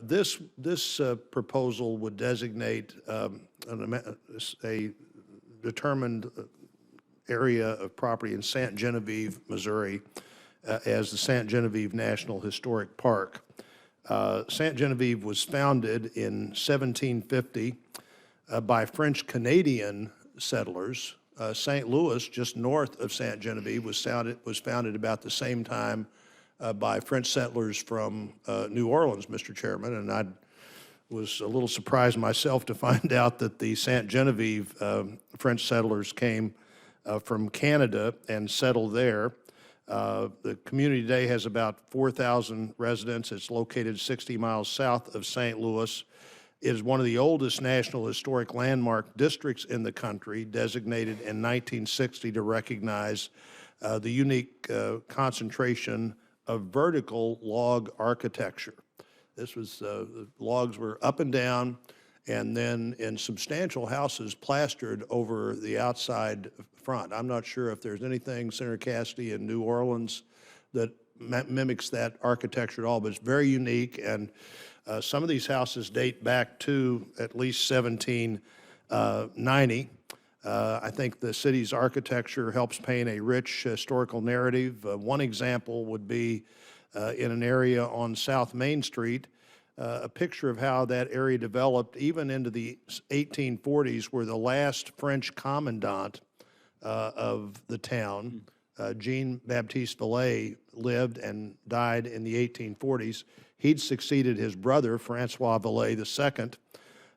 This proposal would designate a determined area of property in Ste. Genevieve, Missouri, as the Ste. Genevieve National Historic Park. Ste. Genevieve was founded in 1750 by French-Canadian settlers. St. Louis, just north of Ste. Genevieve, was founded about the same time by French settlers from New Orleans, Mr. Chairman, and I was a little surprised myself to find out that the Ste. Genevieve French settlers came from Canada and settled there. The community today has about 4,000 residents. It's located 60 miles south of St. Louis. It is one of the oldest National Historic Landmark districts in the country, designated in 1960 to recognize the unique concentration of vertical log architecture. This was, the logs were up and down, and then in substantial houses plastered over the outside front. I'm not sure if there's anything, Senator Cassidy, in New Orleans that mimics that architecture at all, but it's very unique, and some of these houses date back to at least 1790. I think the city's architecture helps paint a rich historical narrative. One example would be in an area on South Main Street, a picture of how that area developed even into the 1840s, where the last French commandant of the town, Jean-Baptiste Vallee, lived and died in the 1840s. He'd succeeded his brother, Francois Vallee II,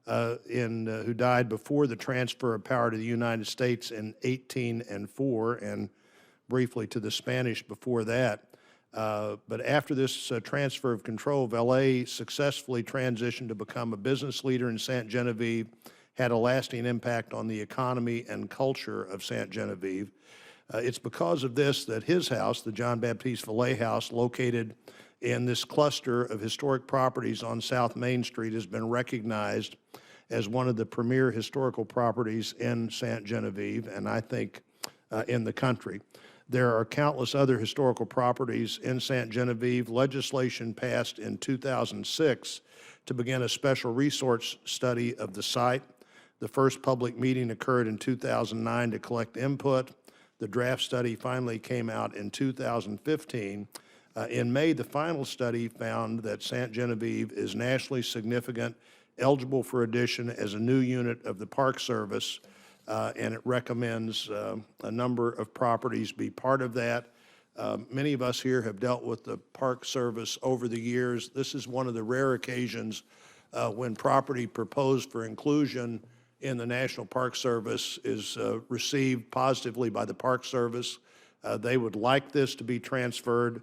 who died before the transfer of power to the United States in 1804, and briefly to the Spanish before that. But after this transfer of control, Vallee successfully transitioned to become a business leader in Ste. Genevieve, had a lasting impact on the economy and culture of Ste. Genevieve. It's because of this that his house, the John Baptiste Vallee House, located in this cluster of historic properties on South Main Street, has been recognized as one of the premier historical properties in Ste. Genevieve, and I think in the country. There are countless other historical properties in Ste. Genevieve. Legislation passed in 2006 to begin a special resource study of the site. The first public meeting occurred in 2009 to collect input. The draft study finally came out in 2015. In May, the final study found that Ste. Genevieve is nationally significant, eligible for addition as a new unit of the Park Service, and it recommends a number of properties be part of that. Many of us here have dealt with the Park Service over the years. This is one of the rare occasions when property proposed for inclusion in the National Park Service is received positively by the Park Service. They would like this to be transferred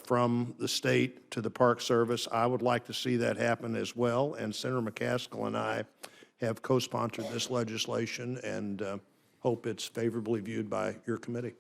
from the state to the Park Service. I would like to see that happen as well, and Senator McCaskill and I have co-sponsored this legislation and hope it's favorably viewed by your committee.